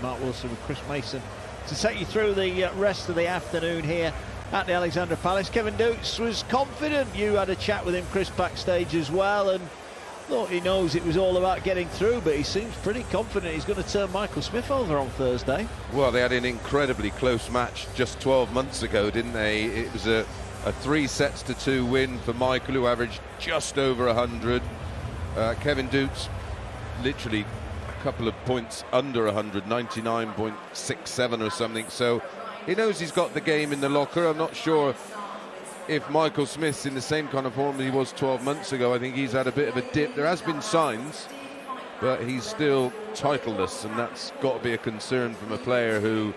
Mark Wilson with Chris Mason to take you through the rest of the afternoon here at the Alexandra Palace. Kevin Dukes was confident. You had a chat with him, Chris, backstage as well, and thought he knows it was all about getting through, but he seems pretty confident he's going to turn Michael Smith over on Thursday. Well, they had an incredibly close match just 12 months ago, didn't they? It was a 3-2 win for Michael, who averaged just over 100. Kevin Dukes literally a couple of points under 100, 99.67 or something, so he knows he's got the game in the locker. I'm not sure if Michael Smith's in the same kind of form as he was 12 months ago. I think he's had a bit of a dip. There has been signs, but he's still titleless, and that's got to be a concern from a player who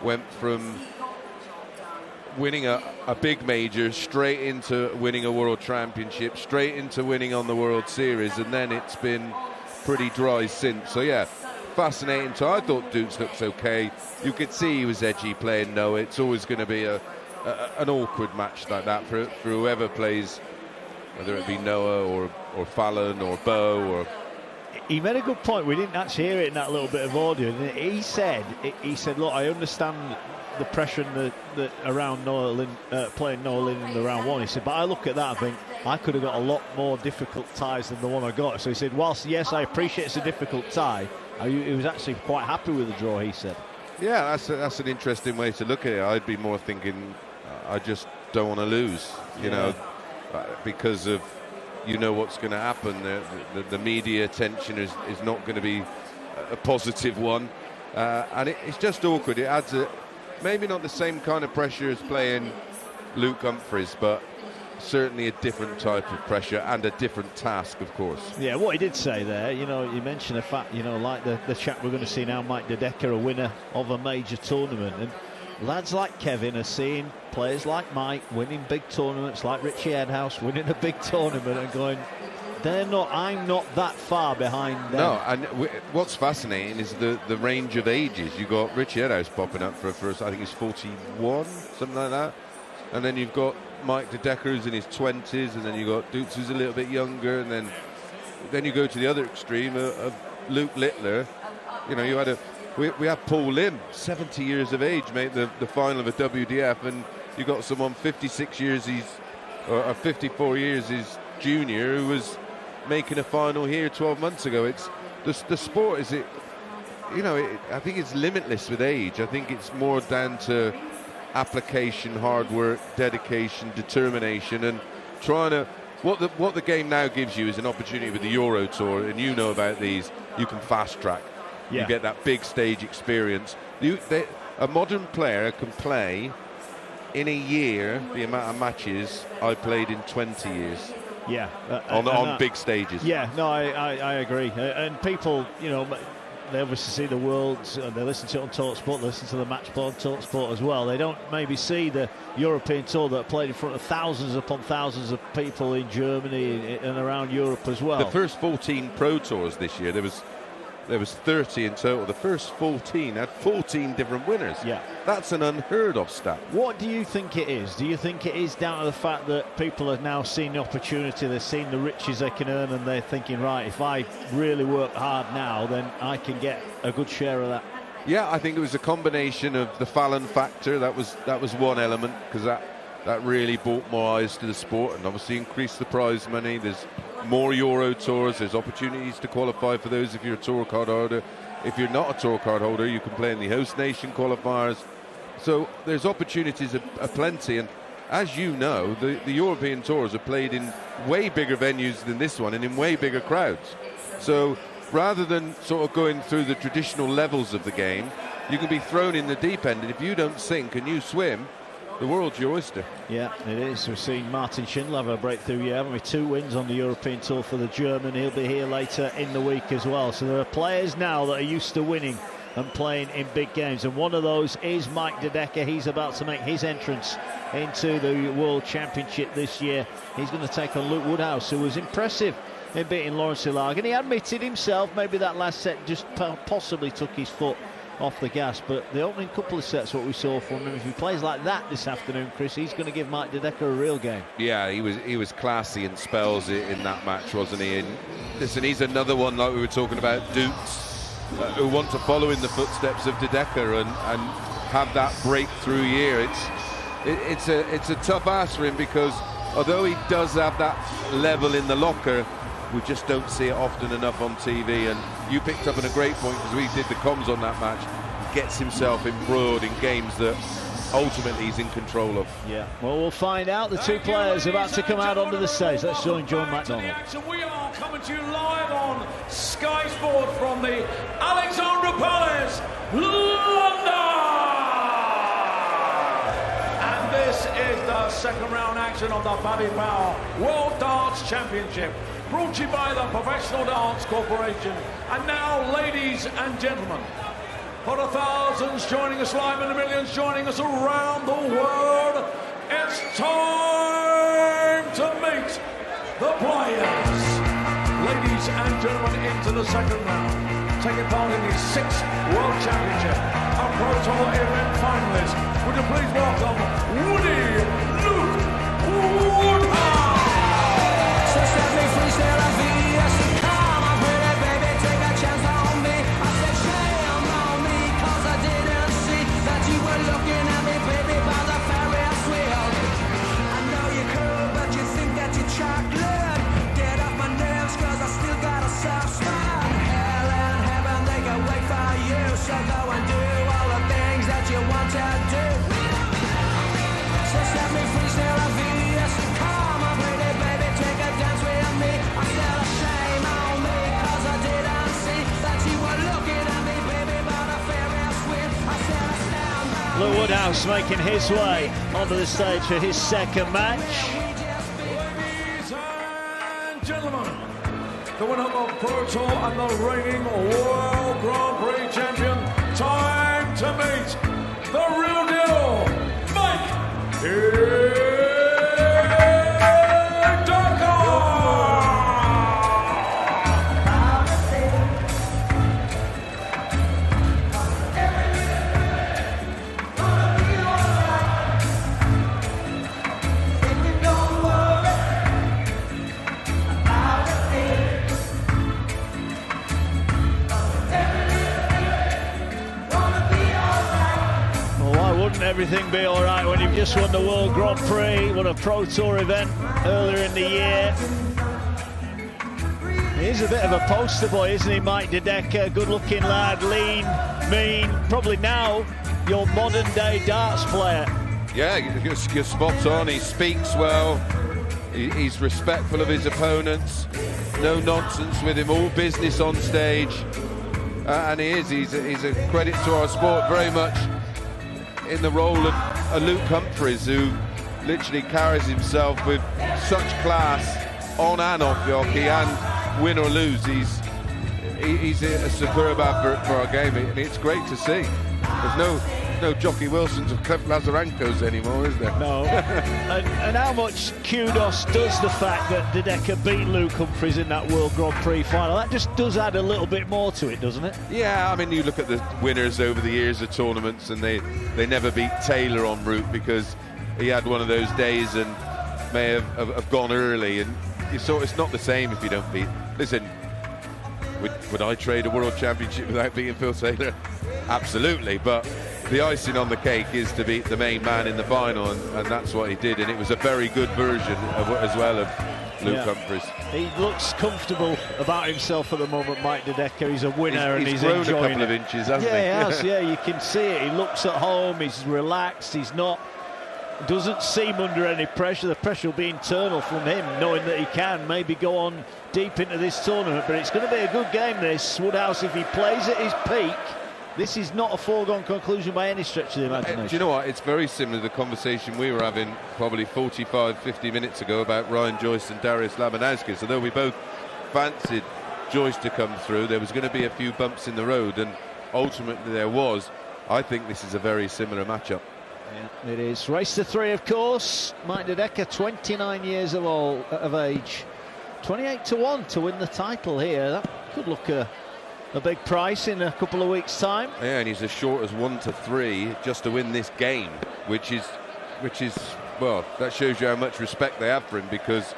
went from winning a big major straight into winning a world championship, straight into winning on the World Series, and then it's been pretty dry since. So yeah, fascinating. So I thought Dukes looks okay. You could see he was edgy playing Noah. It's always going to be an awkward match like that for whoever plays, whether it be Noah or Fallon or Bo. Or he made a good point. We didn't actually hear it in that little bit of audio. He said, look, I understand the pressure around Noah Lynn, playing Noah Lynn in the round one. He said, but I look at that and think I could have got a lot more difficult ties than the one I got. So he said, whilst yes, I appreciate it's a difficult tie, he was actually quite happy with the draw, he said. Yeah, that's an interesting way to look at it. I'd be more thinking, I just don't want to lose, you know, because of, what's going to happen. The media attention is not going to be a positive one, and it's just awkward. It adds maybe not the same kind of pressure as playing Luke Humphries, but certainly a different type of pressure and a different task, of course. Yeah, what he did say there, you mentioned the fact, like the chap we're going to see now, Mike Dedeker, a winner of a major tournament, and lads like Kevin are seeing players like Mike winning big tournaments, like Richie Woodhouse winning a big tournament, and going, I'm not that far behind them. No, and what's fascinating is the range of ages. You got Richie Woodhouse popping up for I think he's 41, something like that, and then you've got Mike Dedeker who's in his 20s, and then you got Dukes who's a little bit younger, and then you go to the other extreme of Luke Littler. You had we had Paul Lim, 70 years of age, made the final of a WDF, and you got someone 56 years or 54 years his junior who was making a final here 12 months ago. It's the sport is I think it's limitless with age. I think it's more down to application, hard work, dedication, determination, and trying to what the game now gives you is an opportunity with the Euro Tour, and about these, you can fast track. You get that big stage experience. A modern player can play in a year the amount of matches I played in 20 years. Yeah, on big stages. Yeah, no, I agree. And people, they obviously see the Worlds, and they listen to it on talkSPORT, they listen to the match play on talkSPORT as well. They don't maybe see the European Tour that played in front of thousands upon thousands of people in Germany and around Europe as well. The first 14 Pro Tours this year, there was 30 in total. The first 14 had 14 different winners. Yeah, that's an unheard of stat. What do you think it is? Do you think it is down to the fact that people have now seen the opportunity, they've seen the riches they can earn, and they're thinking, right, if I really work hard now, then I can get a good share of that? Yeah, I think it was a combination of the Fallon factor. That was one element, because that really brought more eyes to the sport and obviously increased the prize money. There's more Euro Tours, there's opportunities to qualify for those if you're a tour card holder. If you're not a tour card holder, you can play in the host nation qualifiers. So there's opportunities aplenty, and as you know, the European Tours are played in way bigger venues than this one and in way bigger crowds. So rather than sort of going through the traditional levels of the game, you can be thrown in the deep end, and if you don't sink and you swim, the world's your oyster. Yeah, it is. We've seen Martin Schindler have a breakthrough year, haven't we? 2 wins on the European Tour for the German. He'll be here later in the week as well. So there are players now that are used to winning and playing in big games, and one of those is Mike Dedeker. He's about to make his entrance into the World Championship this year. He's going to take on Luke Woodhouse, who was impressive in beating Lawrence Hilag, and he admitted himself maybe that last set just possibly took his foot off the gas, but the opening couple of sets, what we saw from him, if he plays like that this afternoon, Chris, he's going to give Mike Dedeker a real game. Yeah, he was classy in spells in that match, wasn't he? And listen, he's another one like we were talking about, Dukes. who want to follow in the footsteps of De Decker and have that breakthrough year. It's a tough ask for him, because although he does have that level in the locker, we just don't see it often enough on TV. And you picked up on a great point, because we did the comms on that match. He gets himself embroiled in games that ultimately he's in control of. Yeah, well, we'll find out. The two players about to come out onto the stage. Let's join John McDonald. We are coming to you live on Sky Sport from the Alexandra Palace, London. And this is the second round action of the Paddy Power World Darts Championship, brought to you by the Professional Darts Corporation. And now, ladies and gentlemen, for the thousands joining us live and the millions joining us around the world, it's time to meet the players. Ladies and gentlemen, into the second round, taking part in the 6th World Championship, a Pro Tour event finalist. Would you please welcome Woody Luke Woodhouse? So set me free, stare at VS. Come on, pretty baby, take a chance on me. I said shame on me, cause I didn't see that you were looking at me, baby, by the Ferris wheel. I know you're cool, but you think that you're chocolate. Get off my nerves, cause I still got a soft spot. Hell and heaven, they can wait for you. So go and do all the things that you want to do. So set me free, stare at VS. Come on, pretty baby, take a dance with me. I said a shame on me, cause I didn't see that you were looking at me, baby, by the Ferris wheel. I said I stand by. Lou Woodhouse making his way onto the stage for his second match. Ladies and gentlemen, the winner of Pro Tour and the reigning World Grand Prix champion, time to meet the real deal, Mike Danter. Everything be all right when you've just won the World Grand Prix, won a Pro Tour event earlier in the year. He's a bit of a poster boy, isn't he, Mike De Decker? Good-looking lad, lean, mean, probably now your modern-day darts player. Yeah, you're spot on. He speaks well. He's respectful of his opponents. No nonsense with him. All business on stage. And he's a credit to our sport very much in the role of Luke Humphries, who literally carries himself with such class on and off the hockey, and win or lose, he's a superb advert for our game, and it's great to see. There's no Jockey Wilsons or Cliff Lazarenko's anymore, is there? No. and how much kudos does the fact that De Decker beat Luke Humphries in that World Grand Prix final? That just does add a little bit more to it, doesn't it? Yeah, I mean, you look at the winners over the years of tournaments, and they never beat Taylor en route because he had one of those days and may have gone early, and it's not the same if you don't beat. Listen, would I trade a World Championship without beating Phil Taylor? Absolutely, but the icing on the cake is to beat the main man in the final, and that's what he did, and it was a very good version as well of Luke Humphries. He looks comfortable about himself at the moment, Mike De Decker. He's a winner, and he's grown enjoying a couple it. of inches, hasn't he? Yeah, he has. Yeah, you can see it. He looks at home. He's relaxed. He's not. Doesn't seem under any pressure. The pressure will be internal from him, knowing that he can maybe go on deep into this tournament. But it's going to be a good game, this. Woodhouse, if he plays at his peak, this is not a foregone conclusion by any stretch of the imagination. Do you know what? It's very similar to the conversation we were having probably 45, 50 minutes ago about Ryan Joyce and Darius Labanauskas. Although we both fancied Joyce to come through, there was going to be a few bumps in the road, and ultimately there was. I think this is a very similar matchup. Yeah, it is. Race to 3, of course. Mike De Decker, 29 years of age. 28-1 to win the title here. That could look a big price in a couple of weeks' time. Yeah, and he's as short as 1-3 just to win this game, which is well, that shows you how much respect they have for him, because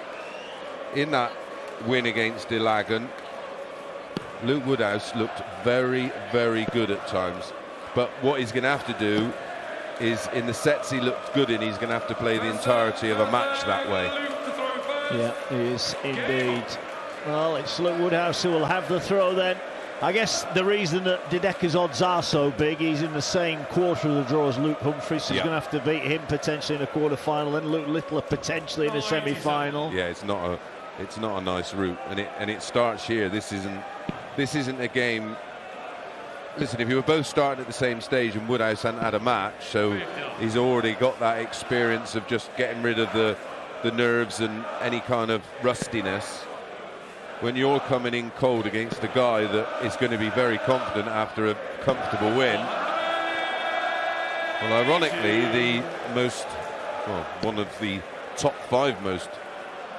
in that win against Ilagan, Luke Woodhouse looked very, very good at times. But what he's going to have to do is, in the sets he looked good in, he's going to have to play the entirety of a match that way. Yeah, he is indeed. Well, it's Luke Woodhouse who will have the throw then. I guess the reason that De Decker's odds are so big, he's in the same quarter of the draw as Luke Humphries, so he's going to have to beat him potentially in a quarter-final, then Luke Littler potentially in a semi-final. Yeah, it's not a nice route, and it starts here. This isn't a game. Listen, if you were both starting at the same stage and Woodhouse hadn't had a match, so he's already got that experience of just getting rid of the nerves and any kind of rustiness. When you're coming in cold against a guy that is going to be very confident after a comfortable win. Well, ironically, one of the top 5 most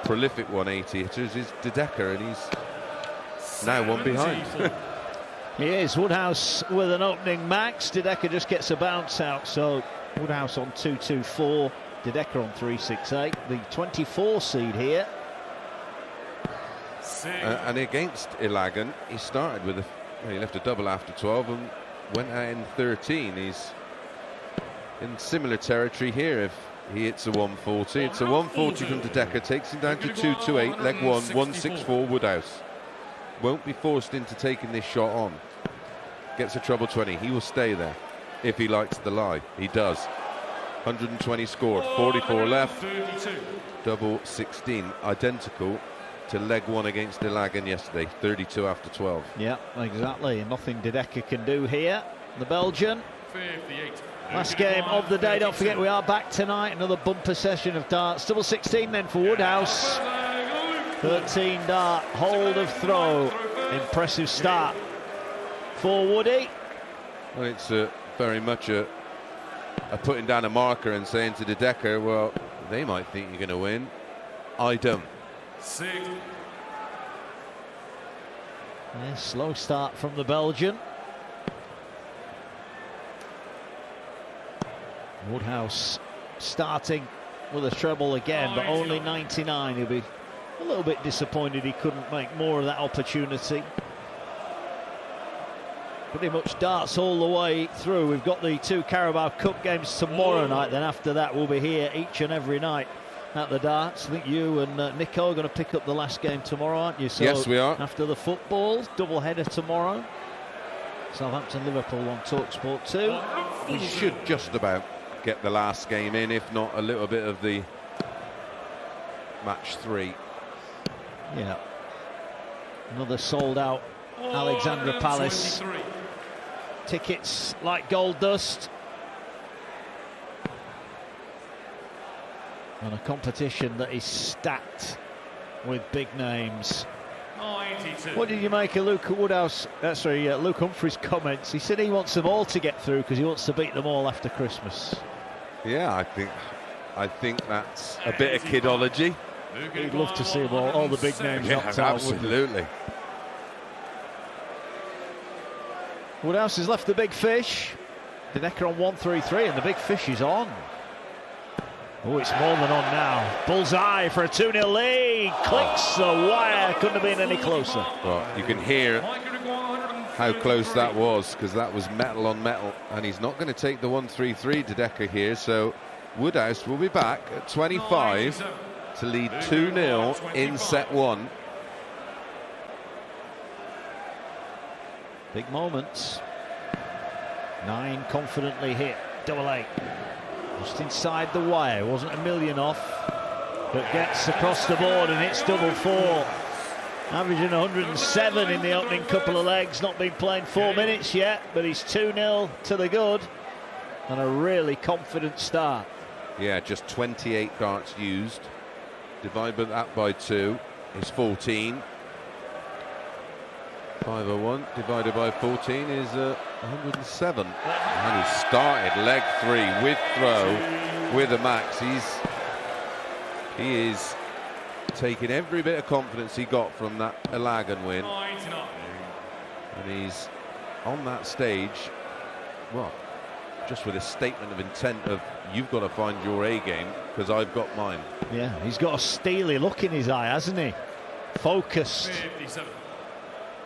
prolific 180 hitters is De Decker, and he's now one behind. He is. Woodhouse with an opening max. De Decker just gets a bounce out, so Woodhouse on 224, De Decker on 368, the 24 seed here. And against Ilagan, he started with he left a double after 12 and went out in 13. He's in similar territory here. If he hits a 140, it's a 140 from De Decker, takes him down to 228, leg 1, 164 Woodhouse. Won't be forced into taking this shot on. Gets a treble 20. He will stay there if he likes the lie. He does. 120 scored, 44 left, double 16, identical to leg 1 against Ilagan yesterday, 32 after 12. Yeah, exactly. Nothing De Decker can do here. The Belgian. 58. Last game of the day. Don't forget, we are back tonight. Another bumper session of darts. Double 16 then for Woodhouse. 13 dart, hold of throw. Impressive start for Woody. Well, it's very much a putting down a marker and saying to De Decker, well, they might think you're going to win. I don't. Yeah, slow start from the Belgian. Woodhouse starting with a treble again, but only 99. He'll be a little bit disappointed he couldn't make more of that opportunity. Pretty much darts all the way through. We've got the 2 Carabao Cup games tomorrow night, then after that we'll be here each and every night at the darts. I think you and Nico are going to pick up the last game tomorrow, aren't you? So yes, we are. After the football, double header tomorrow. Southampton, Liverpool on talkSPORT 2. We should just about get the last game in, if not a little bit of the match 3. Yeah. Another sold out Alexandra Palace. Tickets like gold dust. And a competition that is stacked with big names. What did you make of Luke Woodhouse? Luke Humphries' comments. He said he wants them all to get through because he wants to beat them all after Christmas. Yeah, I think that's a bit of kidology. He'd love to see them all the big names knocked out. Absolutely. Woodhouse has left the big fish. De Decker on 133, and the big fish is on. Oh, it's more than on now. Bullseye for a 2-0 lead. Clicks the wire. Couldn't have been any closer. Well, you can hear how close that was, because that was metal on metal, and he's not going to take the 133 De Decker here, so Woodhouse will be back at 25 to lead 2-0 in set 1. Big moments. 9 confidently hit. Double 8. Just inside the wire. Wasn't a million off, but gets across the board and hits double 4. Averaging 107 in the opening couple of legs. Not been playing 4 minutes yet, but he's 2-0 to the good. And a really confident start. Yeah, just 28 darts used. Divide that by 2 is 14. 501 divided by 14 is 107. And he started leg 3 with throw with a max. He is taking every bit of confidence he got from that Ilagan win, and he's on that stage, well, just with a statement of intent of, you've got to find your A game because I've got mine. Yeah, he's got a steely look in his eye, hasn't he? Focused. 57.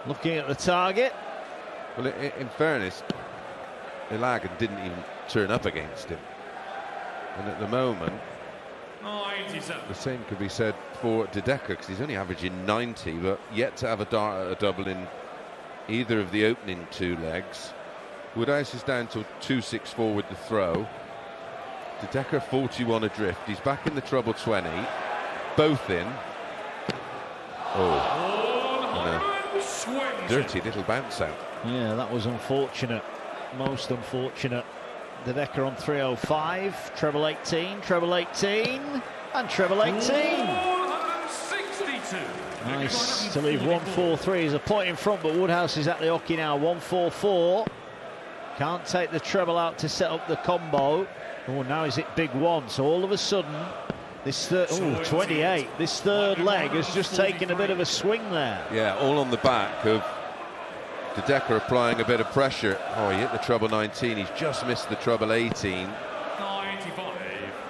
Looking at the target. Well, in fairness, Ilagan didn't even turn up against him. And at the moment, the same could be said for De Decker, because he's only averaging 90, but yet to have a dart at a double in either of the opening 2 legs. Woodhouse is down to 264 with the throw. De Decker 41 adrift. He's back in the treble 20. Both in. Oh, dirty little bounce out. Yeah, that was unfortunate. Most unfortunate. De Decker on 305, treble 18, treble 18, and treble 18. 162. Nice to leave 143 as a point in front, but Woodhouse is at the hockey now. 144. Can't take the treble out to set up the combo. Oh, now is it big one? So all of a sudden, this third, 28. This third leg has just taken a bit of a swing there. Yeah, all on the back of De Decker applying a bit of pressure. Oh, he hit the treble 19. He's just missed the treble 18. 95.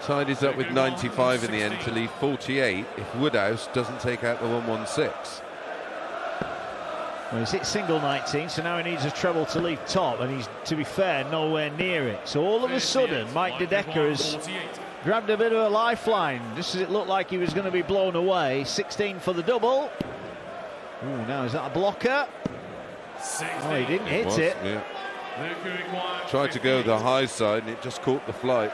Tidies up with 95 in the end to leave 48 if Woodhouse doesn't take out the 116. Well, he's hit single 19, so now he needs a treble to leave top, and he's, to be fair, nowhere near it. So all of a sudden, Mike De Decker has grabbed a bit of a lifeline, just as it looked like he was going to be blown away. 16 for the double. Oh, now is that a blocker? Oh, he didn't hit it. Yeah. Tried to go the high side, and it just caught the flight.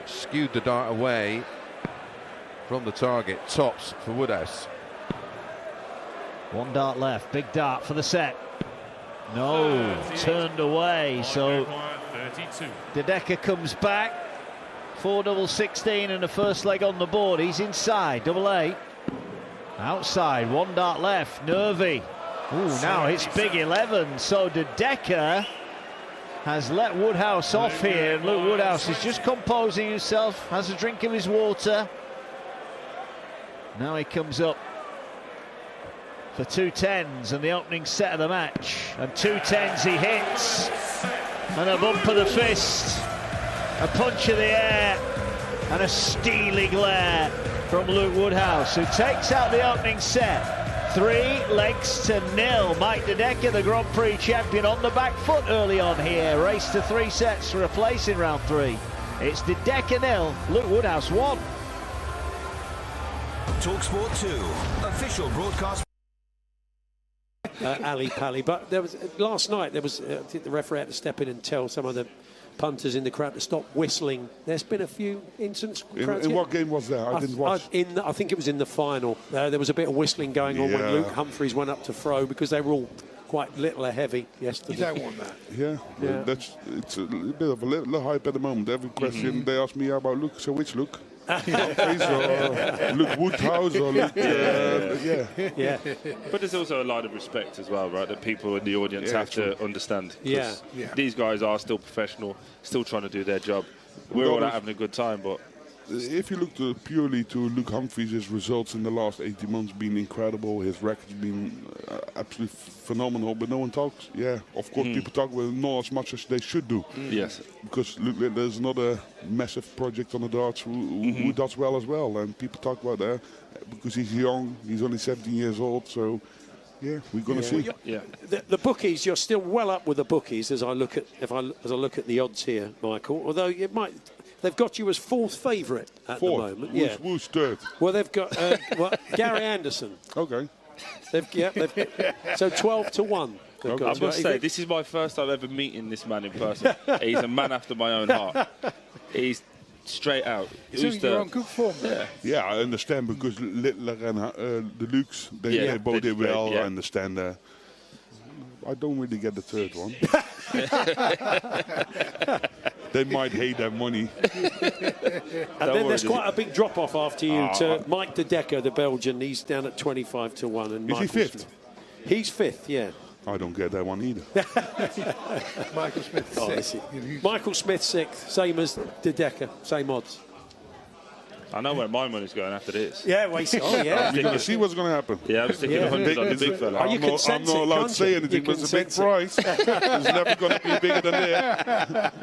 Skewed the dart away from the target. Tops for Woodhouse. 1 dart left, big dart for the set. No, turned away. So De Decker comes back. 4 double 16 and the first leg on the board. He's inside, double 8. Outside, 1 dart left, nervy. Ooh, now it's big 11. So De Decker has let Woodhouse off here. And look, Woodhouse is just composing himself, has a drink of his water. Now he comes up for 2 10s and the opening set of the match, and 2 10s he hits, and a bump of the fist, a punch of the air, and a steely glare from Luke Woodhouse, who takes out the opening set 3 legs to 0. Mike De Decker, the Grand Prix champion, on the back foot early on here. Race to 3 sets for a place in round 3. It's De Decker 0, Luke Woodhouse 1. talkSPORT 2 official broadcast. Ali Pally, but there was last night. There was I think the referee had to step in and tell some of the punters in the crowd to stop whistling. There's been a few incidents. In what game was that? I didn't watch. I think it was in the final. There was a bit of whistling going on when Luke Humphries went up to throw, because they were all quite little heavy yesterday. You don't want that. Yeah. It's a bit of a little hype at the moment. Every question they ask me about Luke. So which Luke? Humphries or Luke Woodhouse or Luke, yeah. But there's also a lot of respect as well, right? That people in the audience have to understand. Yeah. These guys are still professional, still trying to do their job. We're all out having a good time, but if you look purely to Luke Humphries, his results in the last 18 months been incredible. His record's been absolutely phenomenal, but no one talks. Yeah, of course, people talk, but not as much as they should do. Yes. Because look, there's another massive project on the darts who does well as well, and people talk about that because he's young. He's only 17 years old, so yeah, we're going to see. Yeah. The bookies, you're still well up with the bookies as I look at the odds here, Michael. Although it might. They've got you as 4th favourite at the moment. Who's 3rd? Well, they've got Gary Anderson. Okay. So 12 to 1. Okay. I must say, this is my first time ever meeting this man in person. He's a man after my own heart. He's straight out. You're on good form. Yeah, I understand, because Littler and the Lukes, they both did well. I understand that. I don't really get the 3rd one. They might hate that money. And then there's quite a big drop-off after you to Mike De Decker, the Belgian. He's down at 25 to 1. And Is he 5th? He's 5th, yeah. I don't get that one either. Michael Smith, 6th. Michael Smith, 6th. Same as De Decker. Same odds. I know where my money's going after this. Yeah, well, yeah. You're going to see what's going to happen. Yeah, I'm sticking 100 on the big fella. Are you I'm not allowed to say anything, but it's a big price. It's never going to be bigger than that.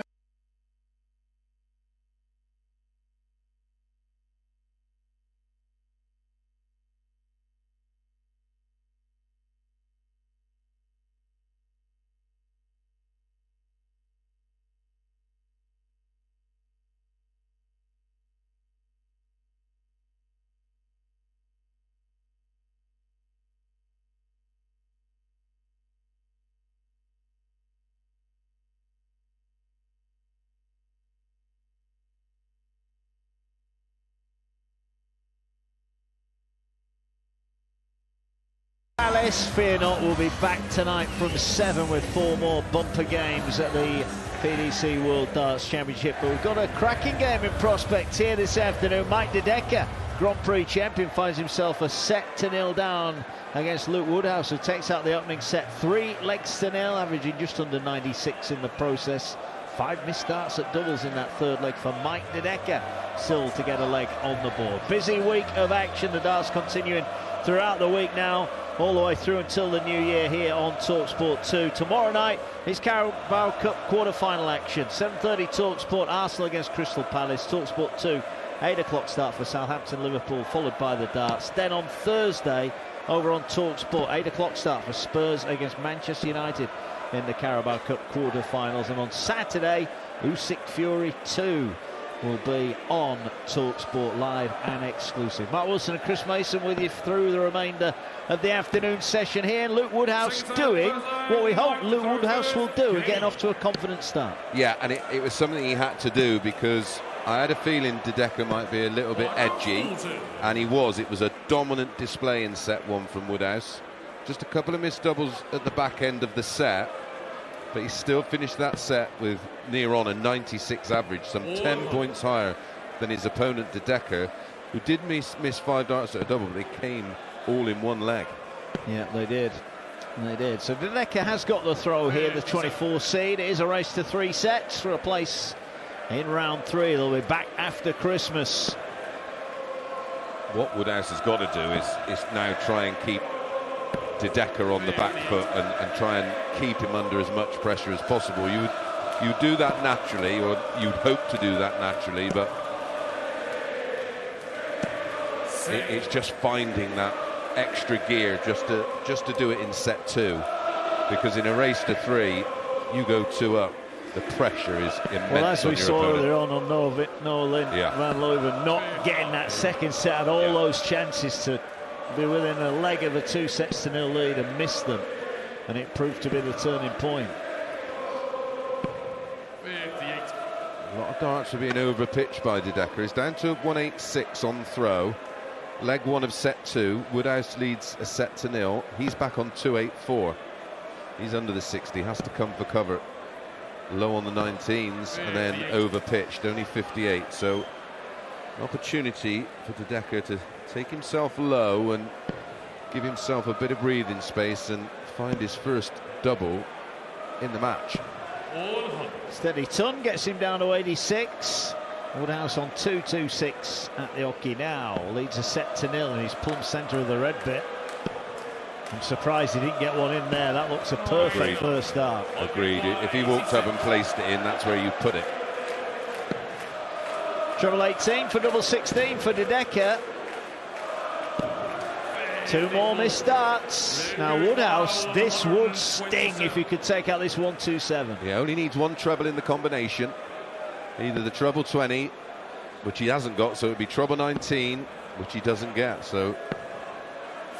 Palace, fear not, will be back tonight from 7 with 4 more bumper games at the PDC World Darts Championship. But we've got a cracking game in prospect here this afternoon. Mike De Decker, Grand Prix champion, finds himself a 7-0 down against Luke Woodhouse, who takes out the opening set 3 legs to nil, averaging just under 96 in the process. 5 missed starts at doubles in that third leg for Mike De Decker, still to get a leg on the board. Busy week of action, the darts continuing throughout the week now, all the way through until the new year here on talkSPORT 2. Tomorrow night is Carabao Cup quarter-final action. 7:30 talkSPORT, Arsenal against Crystal Palace. talkSPORT 2, 8 o'clock start for Southampton, Liverpool, followed by the darts. Then on Thursday, over on talkSPORT, 8 o'clock start for Spurs against Manchester United in the Carabao Cup quarter-finals. And on Saturday, Usyk Fury 2 will be on talkSPORT live and exclusive. Mark Wilson and Chris Mason with you through the remainder of the afternoon session here. And Luke Woodhouse doing what we hope Luke Woodhouse will do and getting off to a confident start. Yeah, and it was something he had to do, because I had a feeling De Decker might be a little bit edgy, and he was. It was a dominant display in set 1 from Woodhouse. Just a couple of missed doubles at the back end of the set, but he still finished that set with near on a 96 average, some 10 points higher than his opponent De Decker, who did miss 5 darts at a double, but they came all in one leg. Yeah, they did. They did. So De Decker has got the throw here, the 24 seed. It is a race to 3 sets for a place in round 3. They'll be back after Christmas. What Woodhouse has got to do is now try and keep De Decker on the back foot and try and keep him under as much pressure as possible. You do that naturally, or you'd hope to do that naturally, but it's just finding that extra gear just to do it in set 2, because in a race to 3, you go 2 up, the pressure is immense. Well, as we saw earlier on Noah Lynn, yeah. Van Leuven not getting that second set, had all those chances to be within a leg of a 2 sets to 0 lead and missed them, and it proved to be the turning point. A lot of darts are being overpitched by De Decker. He's down to 186 on throw. Leg 1 of set 2. Woodhouse leads a set to 0. He's back on 284. He's under the 60. Has to come for cover. Low on the 19s and then overpitched. Only 58. So an opportunity for De Decker to take himself low and give himself a bit of breathing space and find his first double in the match. Steady ton gets him down to 86. Woodhouse on 226 at the hockey now. Leads a set to 0 and he's plumb centre of the red bit. I'm surprised he didn't get one in there. That looks a perfect first start. Agreed. If he walked up and placed it in, that's where you put it. Treble 18 for double 16 for De Decker. 2 more missed starts. Now Woodhouse, this would sting if he could take out this 127. He only needs 1 treble in the combination. Either the treble 20, which he hasn't got, so it would be treble 19, which he doesn't get. So,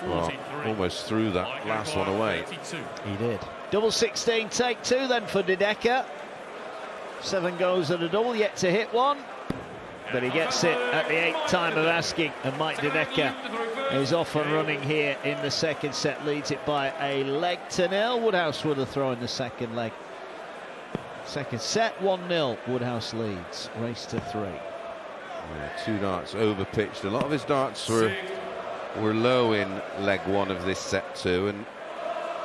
well, almost threw that last one away. He did. Double 16, take 2 then for De Decker. 7 goes at a double, yet to hit one. But he gets it at the 8th time of asking, and Mike De Decker is off and running here in the second set, leads it by a leg to 0. Woodhouse would have thrown the second leg. Second set, 1-0. Woodhouse leads. Race to 3. Yeah, 2 darts overpitched. A lot of his darts were low in leg 1 of this set 2, and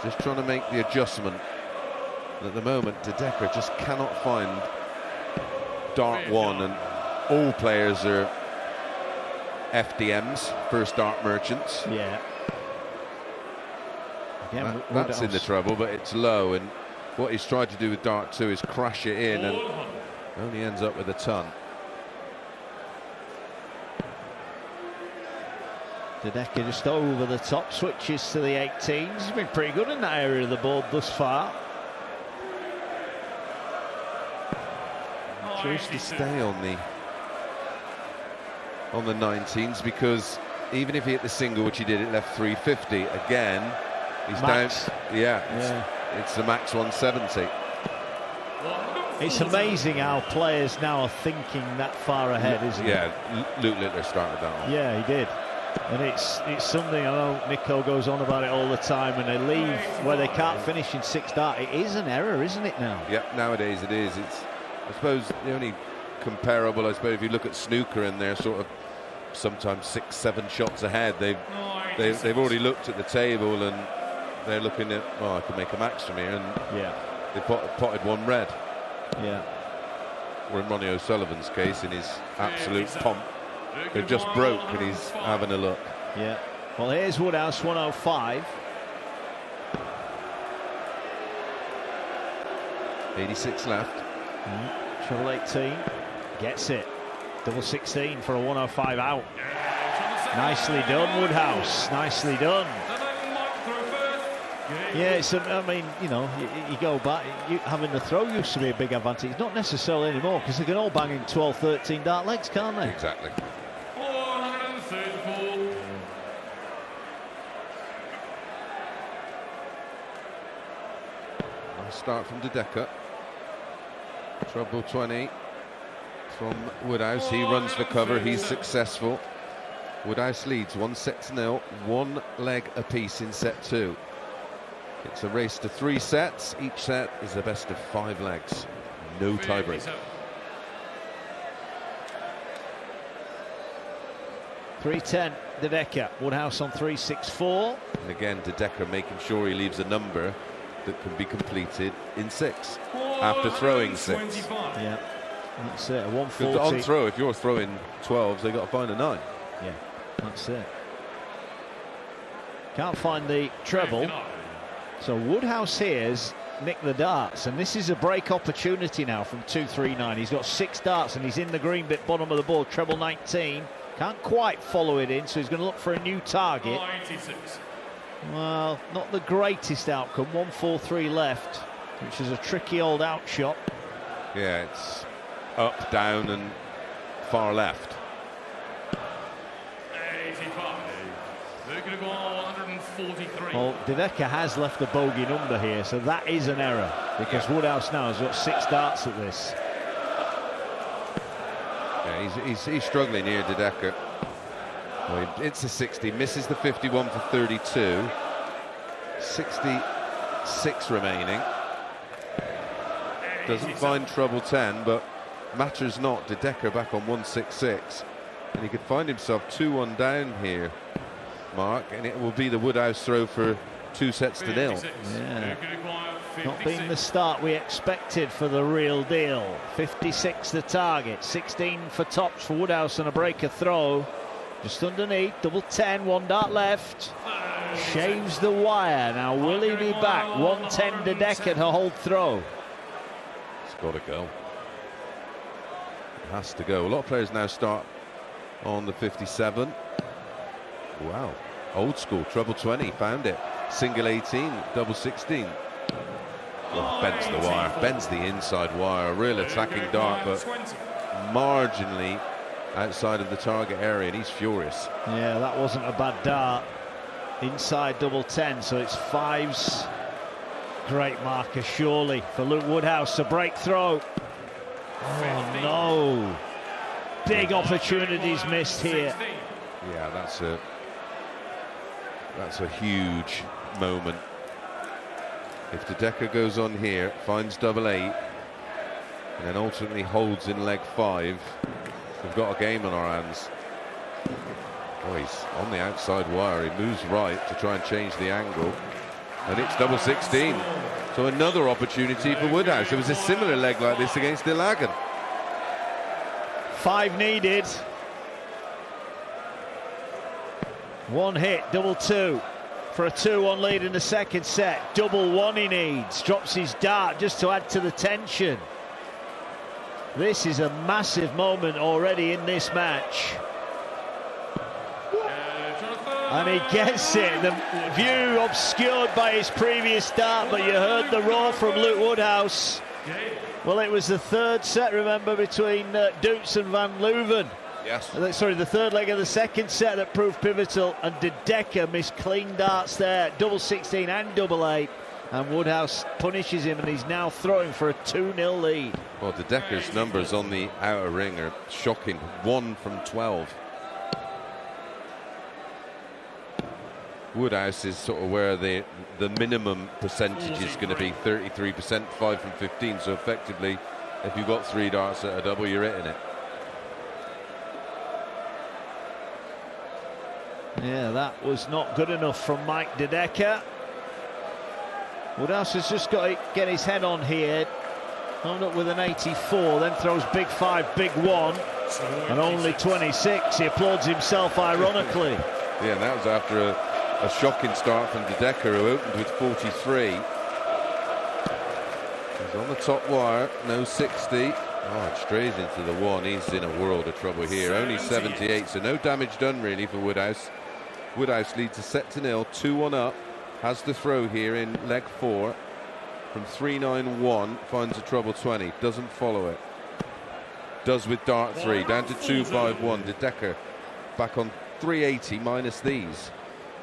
just trying to make the adjustment. At the moment, De Decker just cannot find dart 1, and all players are FDMs, first dart merchants. Yeah. Again, that's in the trouble, but it's low, and what he's tried to do with dart 2 is crash it in, and only ends up with a ton. De Decker just over the top, switches to the 18s. He's been pretty good in that area of the board thus far. Chose to stay on the 19s, because even if he hit the single, which he did, it left 350. Again, he's max. down. Yeah. It's the max 170. It's amazing how players now are thinking that far ahead, isn't it? Yeah, Luke Littler started that one. Yeah, he did. And it's something, I know Nico goes on about it all the time, and they leave where they can't finish in 6 dart. It is an error, isn't it now? Yeah, nowadays it is. It's, I suppose, the only comparable, I suppose, if you look at snooker and they're sort of sometimes 6-7 shots ahead, they've already looked at the table and they're looking at, oh, I can make a max from here, and they potted 1 red. Yeah. Or in Ronnie O'Sullivan's case, in his absolute pomp, they've just broke and he's having a look. Yeah. Well, here's Woodhouse, 105. 86 left. Treble 18. Gets it. Double 16 for a 105 out. Nicely done, Woodhouse. Nicely done. Yeah, it's, I mean, you know, you go back, having the throw used to be a big advantage. Not necessarily anymore, because they can all bang in 12, 13 dart legs, can't they? Exactly. Nice start from De Decker. Treble 20 from Woodhouse. He runs for cover. He's successful. Woodhouse leads 1-0, 1 leg apiece in set 2. It's a race to 3 sets. Each set is the best of 5 legs. No tiebreak. 3-10, De Decker. Woodhouse on 3-6-4. And again, De Decker making sure he leaves a number that can be completed in 6 after throwing 6. Yeah, that's it. A 140. On throw, if you're throwing 12s, they got to find a 9. Yeah, that's it. Can't find the treble. So Woodhouse here's nicked the darts, and this is a break opportunity now from 239. He's got 6 darts and he's in the green bit bottom of the board. Treble 19. Can't quite follow it in, so he's going to look for a new target. Well, not the greatest outcome. 143 left, which is a tricky old out shot. Yeah, it's up, down, and far left. 85. They're going to go on 143. Well, De Decker has left a bogey number here, so that is an error, because Woodhouse now has got 6 darts at this. Yeah, he's struggling here, De Decker. Well, it's a 60, misses the 51 for 32. 66 remaining. Doesn't find treble 10, but matters not. De Decker back on 166, and he could find himself 2-1 down here, Mark, and it will be the Woodhouse throw for 2-0. Yeah. Not been the start we expected for the real deal. 56 the target, 16 for tops for Woodhouse and a breaker throw. Just underneath, double 10, 1 dart left. Shaves the wire. Now will he be back? 110 De Decker to hold throw. It's got to go. It has to go. A lot of players now start on the 57. Wow. Old school, treble 20, found it. Single 18, double 16. Well, bends the wire, bends the inside wire. A real attacking dart, but marginally outside of the target area, and he's furious. Yeah, that wasn't a bad dart. Inside double 10, so it's 5's. Great marker, surely, for Luke Woodhouse. A break throw. Oh, no. Big opportunities missed here. Yeah, that's a huge moment. If De Decker goes on here, finds double 8, and then ultimately holds in leg 5, we've got a game on our hands. Oh, he's on the outside wire. He moves right to try and change the angle, and it's double 16. So another opportunity for Woodhouse. There was a similar leg like this against Ilagan. 5 needed. 1 hit, double 2 for a 2-1 lead in the second set. Double 1 he needs. Drops his dart just to add to the tension. This is a massive moment already in this match. And he gets it. The view obscured by his previous start, but you heard the roar from Luke Woodhouse. Well, it was the 3rd set, remember, between Dutz and Van Leuven. Yes. Sorry, the 3rd leg of the second set that proved pivotal, and De Decker missed clean darts there, double 16 and double 8, and Woodhouse punishes him, and he's now throwing for a 2-0 lead. Well, De Decker's numbers on the outer ring are shocking. 1 from 12. Woodhouse is sort of where the minimum percentage is going to be 33%, 5 from 15. So effectively, if you've got 3 darts at a double, you're hitting it. Yeah, that was not good enough from Mike De Decker. Woodhouse has just got to get his head on here. Wound up with an 84, then throws big 5, big 1, and only 26. He applauds himself ironically. Yeah, and that was after a shocking start from De Decker, who opened with 43. He's on the top wire, no 60. Oh, it strays into the 1. He's in a world of trouble here. Only 78, so no damage done really for Woodhouse. Woodhouse leads a set to 0, 2-1 up. Has the throw here in leg 4. From 3-9-1, finds a treble 20, doesn't follow it. Does with dart 3, down to 2-5-1. De Decker back on 380 minus these.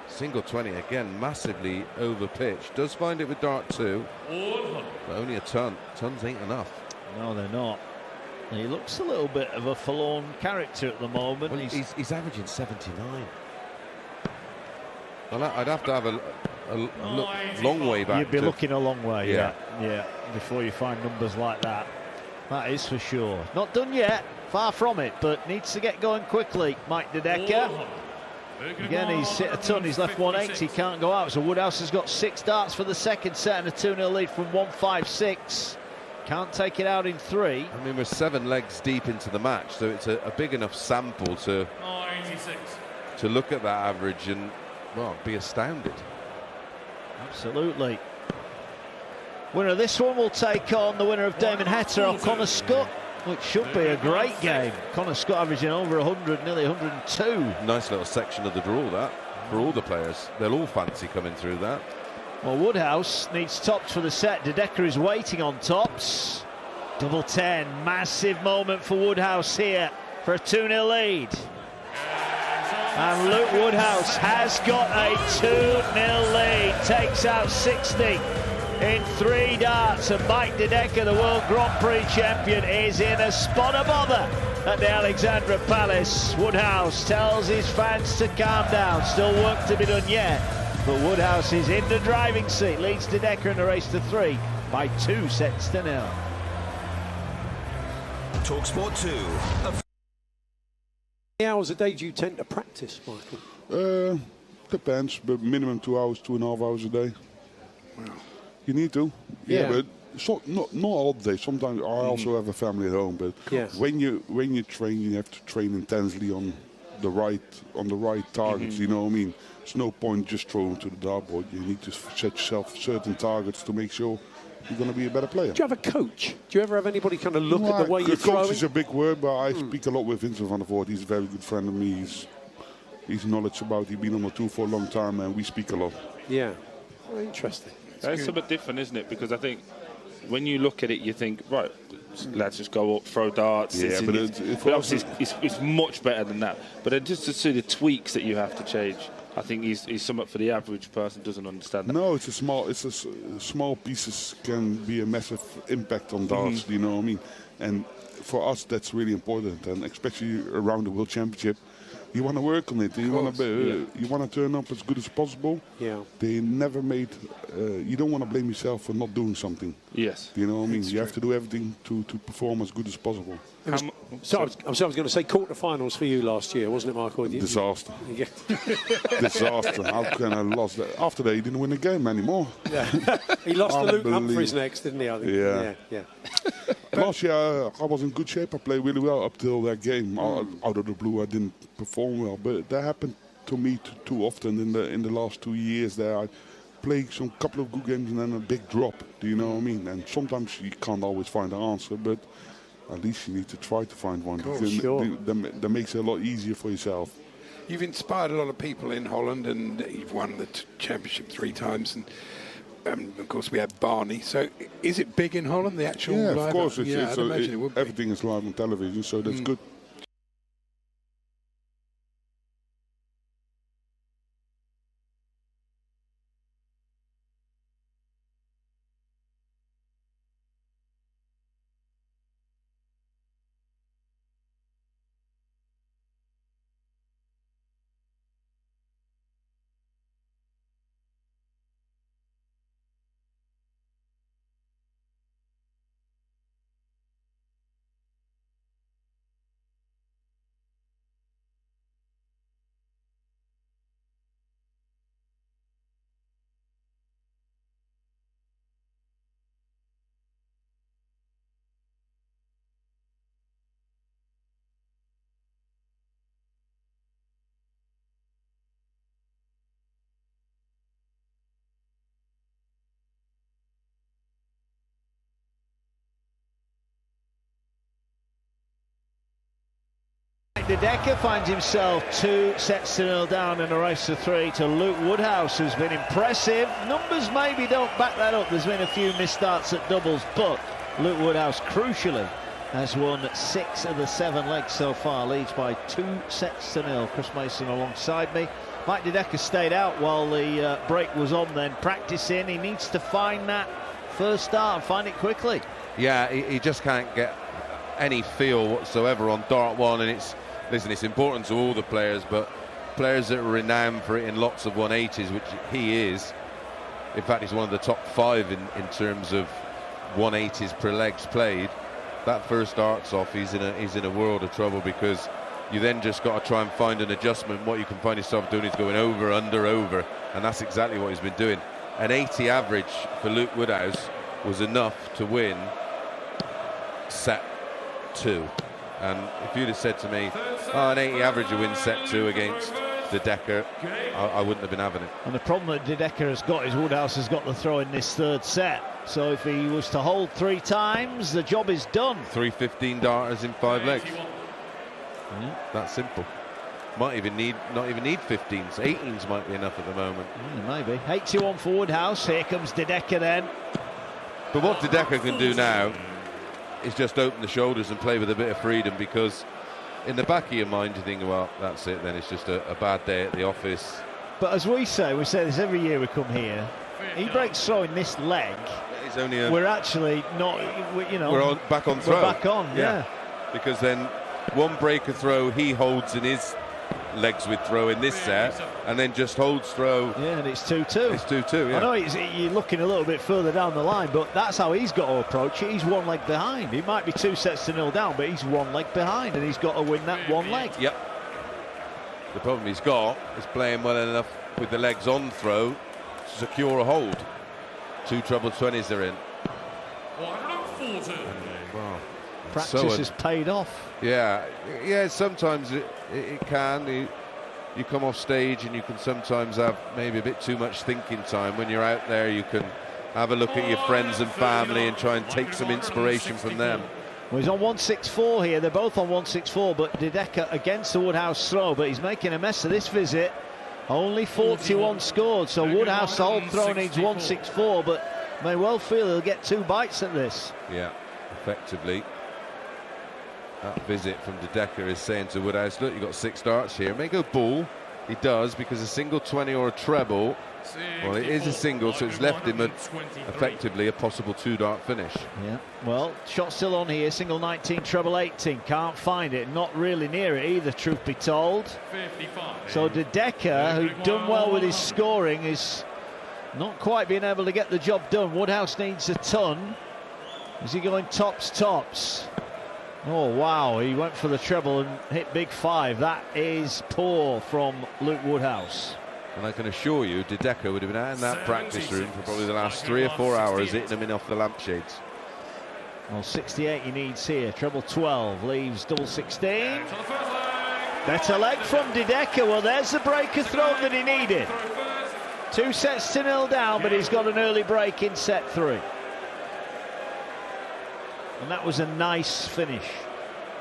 Single 20 again, massively over pitch. Does find it with dart 2, but only a ton. Tons ain't enough. No, they're not. He looks a little bit of a forlorn character at the moment. Well, he's averaging 79. Well, I'd have to have a look long way back. You'd be looking a long way, yeah, before you find numbers like that. That is for sure. Not done yet, far from it, but needs to get going quickly. Mike De Decker. Again, he's hit a ton. He's left 180, can't go out. So Woodhouse has got 6 darts for the second set and a 2-0 lead from 156. Can't take it out in 3. I mean, we're 7 legs deep into the match, so it's a big enough sample to look at that average and, well, be astounded. Absolutely. Winner of this one will take on the winner of Damon Hetter or Connor Scott, which should be a great game. Connor Scott averaging over 100, nearly 102. Nice little section of the draw, that, for all the players. They'll all fancy coming through that. Well, Woodhouse needs tops for the set. De Decker is waiting on tops. Double 10, massive moment for Woodhouse here for a 2-0 lead. And Luke Woodhouse has got a 2-0 lead, takes out 60 in 3 darts, and Mike De Decker, the World Grand Prix champion, is in a spot of bother at the Alexandra Palace. Woodhouse tells his fans to calm down, still work to be done yet, but Woodhouse is in the driving seat, leads De Decker in a race to 3 by 2 sets to 0. talkSPORT 2. How many hours a day do you tend to practice, Michael? Depends, but minimum 2 hours, 2.5 hours a day. Wow. You need to. Yeah. But not all the day. Sometimes I also have a family at home, but when you train, you have to train intensely on the right targets. You know what I mean? There's no point just throwing to the dartboard. You need to set yourself certain targets to make sure you're going to be a better player. Do you have a coach? Do you ever have anybody kind of look at the way you're throwing? Coach is a big word, but I speak a lot with Vincent van der Voort. He's a very good friend of me. He's knowledgeable. He's been on the tour for a long time, and we speak a lot. Yeah. Oh, interesting. It's a bit different, isn't it? Because I think when you look at it, you think, right, lads just go up, throw darts. Yeah, but obviously it's much better than that. But then just to see the tweaks that you have to change, I think he's somewhat for the average person doesn't understand that. No, small pieces can be a massive impact on darts. You know what I mean? And for us, that's really important, and especially around the World Championship. You want to work on it. You want to turn up as good as possible. Yeah. They never made. You don't want to blame yourself for not doing something. Yes. You know what I mean? You have to do everything to perform as good as possible. So I was going to say quarterfinals for you last year, wasn't it, Michael? Disaster. Yeah. Disaster. How can I lose that? After that, he didn't win the game anymore. Yeah. He lost to Luke Humphries next, didn't he? I think. Yeah. Last year, I was in good shape. I played really well up till that game. Out of the blue, I didn't perform well. But that happened to me too often in the last 2 years. There, I played some couple of good games and then a big drop. Do you know what I mean? And sometimes you can't always find the answer, but at least you need to try to find one. Sure. That makes it a lot easier for yourself. You've inspired a lot of people in Holland, and you've won the championship 3 times. And of course, we had Barney. So, is it big in Holland? The actual live? Of course. I'd imagine it would be. Everything is live on television, so that's good. de Decker finds himself 2-0 down in a race to 3 to Luke Woodhouse, who's been impressive. Numbers maybe don't back that up. There's been a few missed starts at doubles, but Luke Woodhouse, crucially, has won 6 of the 7 legs so far, leads by 2-0. Chris Mason alongside me. Mike de Decker stayed out while the break was on then, practicing. He needs to find that first start and find it quickly. Yeah, he just can't get any feel whatsoever on dart 1, and it's important to all the players, but players that are renowned for it in lots of 180s, which he is. In fact, he's one of the top 5 in terms of 180s per legs played. That first darts off, he's in a world of trouble, because you then just got to try and find an adjustment. What you can find yourself doing is going over, under, over, and that's exactly what he's been doing. An 80 average for Luke Woodhouse was enough to win set 2. And if you'd have said to me, an 80 average to win set 2 against de Decker, I wouldn't have been having it. And the problem that de Decker has got is Woodhouse has got the throw in this third set. So if he was to hold 3 times, the job is done. 3 15 darters in 5 legs. That simple. Not even need 15s. 18s might be enough at the moment. Maybe. 81 for Woodhouse. Here comes de Decker then. But what de Decker can do now is just open the shoulders and play with a bit of freedom, because in the back of your mind you think, well, that's it then, it's just a bad day at the office. But as we say this every year we come here, he breaks throw in this leg. It's only we're actually not, we're back on throw. We're back on, yeah. Because then one breaker throw he holds in his legs with throw in this set, and then just holds throw. Yeah, and it's 2-2. It's 2-2, yeah. I know you're looking a little bit further down the line, but that's how he's got to approach it. He's 1 leg behind. He might be 2-0 down, but he's 1 leg behind, and he's got to win that 1 leg. Yep. The problem he's got is playing well enough with the legs on throw to secure a hold. 2 treble 20s are in. 140. Wow. Practice has paid off. Yeah, sometimes it can. You come off stage and you can sometimes have maybe a bit too much thinking time. When you're out there, you can have a look at your friends and family and try and take some inspiration from them. Well, he's on 164 here. They're both on 164, but de Decker against the Woodhouse throw, but he's making a mess of this visit. Only 41 scored, so Woodhouse, the whole throw, needs 164, but may well feel he'll get 2 bites at this. Yeah, effectively. That visit from de Decker is saying to Woodhouse, look, you've got 6 darts here. May go ball. He does, because a single 20 or a treble, well, it is a single, so it's left him effectively a possible 2-dart finish. Yeah, well, shot still on here. Single 19, treble 18. Can't find it. Not really near it either, truth be told. 55. So de Decker, who'd done well with his scoring, is not quite being able to get the job done. Woodhouse needs a ton. Is he going tops? Oh, wow, he went for the treble and hit big 5. That is poor from Luke Woodhouse. And I can assure you, de Decker would have been out in that practice room for probably the last 3 or 4 hours, hitting them in off the lampshades. Well, 68 he needs here. Treble 12 leaves double 16. Better leg from de Decker. Well, there's the breaker throw that he needed. 2-0 down, but he's got an early break in set 3. And that was a nice finish.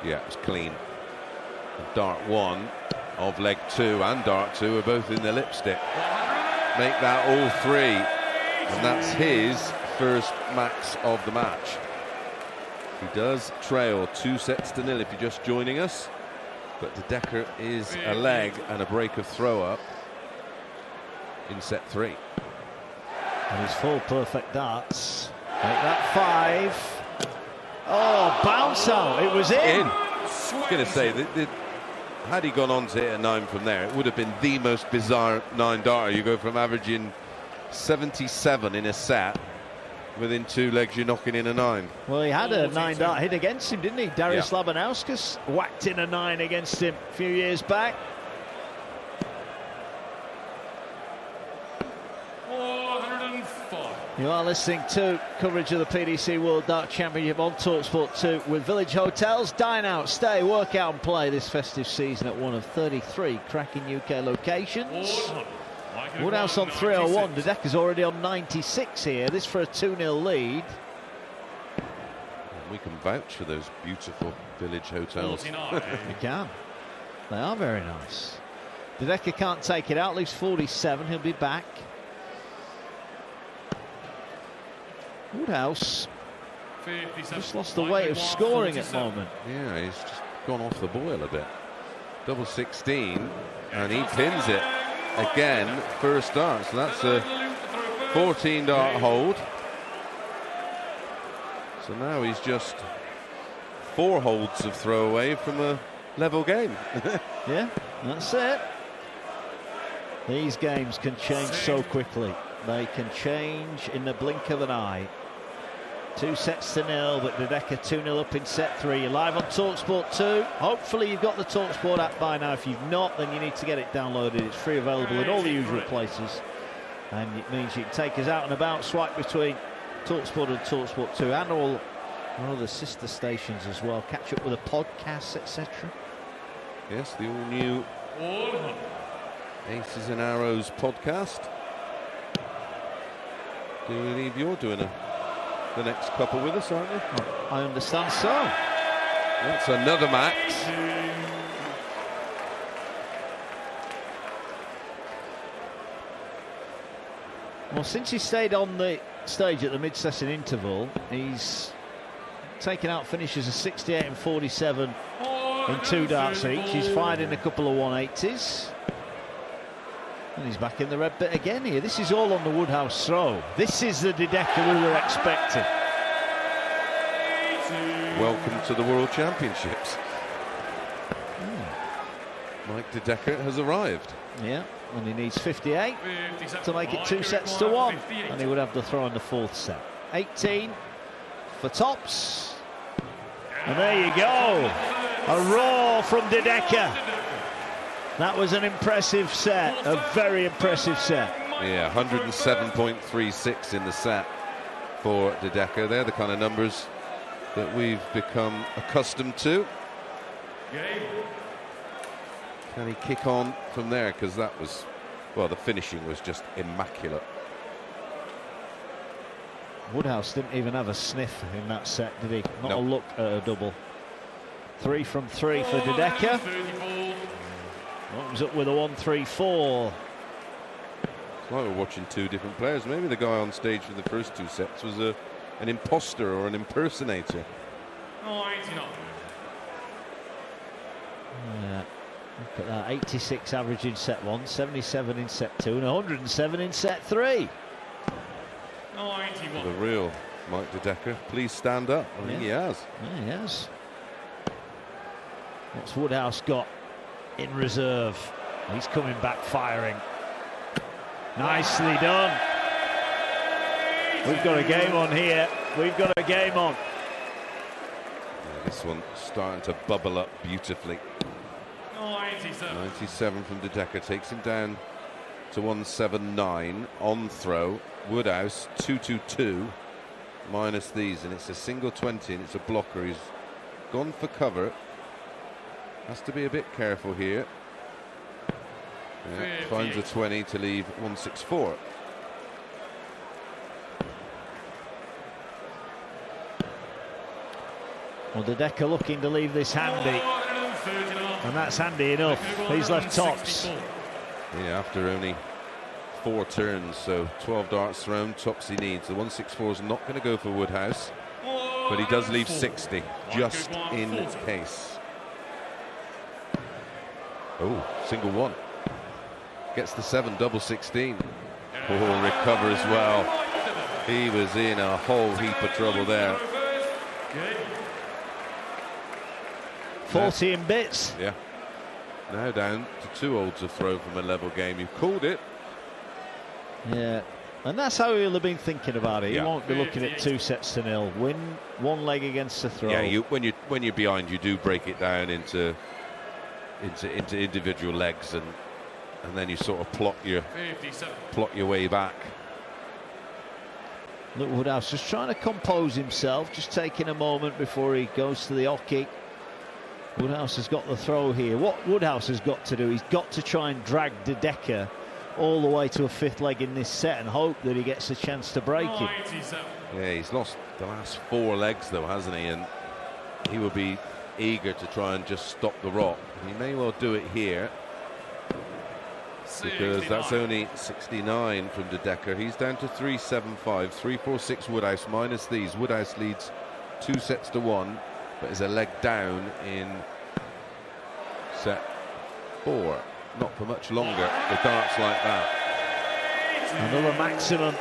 Yeah, it was clean. Dart 1 of leg 2 and dart 2 are both in the lipstick. Make that all 3. And that's his first max of the match. He does trail 2-0 if you're just joining us. But de Decker is a leg and a break of throw up in set 3. And his full perfect darts. Make that 5. Oh, bounce out. It was in. I was going to say, had he gone on to hit a 9 from there, it would have been the most bizarre 9-darter. You go from averaging 77 in a set, within 2 legs you're knocking in a 9. Well, he had a 9-dart hit against him, didn't he? Darius Labanauskas whacked in a 9 against him a few years back. 405. You are listening to coverage of the PDC World Dart Championship on talkSPORT 2 with Village Hotels. Dine out, stay, work out and play this festive season at one of 33 cracking UK locations. Woodhouse on 301. De Decker's already on 96 here. This for a 2-0 lead. We can vouch for those beautiful Village Hotels. You can. They are very nice. De Decker can't take it out, leaves 47. He'll be back. Woodhouse just lost the way of scoring at the moment. Yeah, he's just gone off the boil a bit. Double 16, and he pins it again. First dart, so that's a 14 dart hold. So now he's just 4 holds of throw away from a level game. Yeah, that's it. These games can change so quickly. They can change in the blink of an eye. 2-0, but De Decker 2-0 up in set 3. You're live on talkSPORT 2. Hopefully you've got the talkSPORT app by now. If you've not, then you need to get it downloaded. It's free, available in all the usual places. And it means you can take us out and about, swipe between talkSPORT and talkSPORT 2 and all our other sister stations as well. Catch up with the podcasts, etc. Yes, the all-new Aces and Arrows podcast. Do you believe you're doing the next couple with us, aren't you? I understand so. That's another max. Well, since he stayed on the stage at the mid-session interval, he's taken out finishes of 68 and 47 in 2 darts each. He's fired in a couple of 180s. And he's back in the red bit again here. This is all on the Woodhouse throw. This is the De Decker we were expecting. Welcome to the World Championships. Mike De Decker has arrived. Yeah, and he needs 58 to make it 2-1. And he would have the throw in the 4th set. 18 for tops. And there you go. A roar from De Decker. That was an impressive set, a very impressive set. Yeah, 107.36 in the set for De Decker. They're the kind of numbers that we've become accustomed to. Can he kick on from there? Because that was, well, the finishing was just immaculate. Woodhouse didn't even have a sniff in that set, did he? Not No. a look at a double. 3 from 3 for De Decker. Opens up with a 1-3-4. It's like we're watching 2 different players. Maybe the guy on stage for the first 2 sets was an imposter or an impersonator. Yeah, look at that. 86 average in set 1, 77 in set 2, and 107 in set 3. The real Mike De Decker. Please stand up. I think he has. Yeah, he has. What's Woodhouse got in reserve? He's coming back firing. Nicely done. We've got a game on here. We've got a game on. Yeah, this one starting to bubble up beautifully. 97 from De Decker takes him down to 179 on throw. Woodhouse 222 minus these, and it's a single 20, and it's a blocker. He's gone for cover. Has to be a bit careful here. Yeah, finds a 20 to leave 164. Well, De Decker looking to leave this handy, and that's handy enough. He's left tops. Yeah, after only 4 turns, so 12 darts thrown, tops he needs. The 164 is not going to go for Woodhouse, but he does leave 60 just in case. Oh, single 1. Gets the 7, double 16. Oh, recovers well. He was in a whole heap of trouble there. 40 in bits. Yeah. Now down to 2 holds of throw from a level game. You've called it. Yeah, and that's how he'll have been thinking about it. Yeah. He won't be looking at 2-0. Win 1 leg against the throw. Yeah, when you're behind, you do break it down into individual legs, and then you sort of plot your way back. Look, Woodhouse just trying to compose himself, just taking a moment before he goes to the hockey. Woodhouse has got the throw here. What Woodhouse has got to do, he's got to try and drag De Decker all the way to a 5th leg in this set and hope that he gets a chance to break it. Yeah, he's lost the last 4 legs though, hasn't he? And he would be eager to try and just stop the rock. He may well do it here, because that's only 69 from De Decker. He's down to 375, 346 Woodhouse minus these. Woodhouse leads 2 sets to 1, but is a leg down in set 4. Not for much longer with darts like that. Another maximum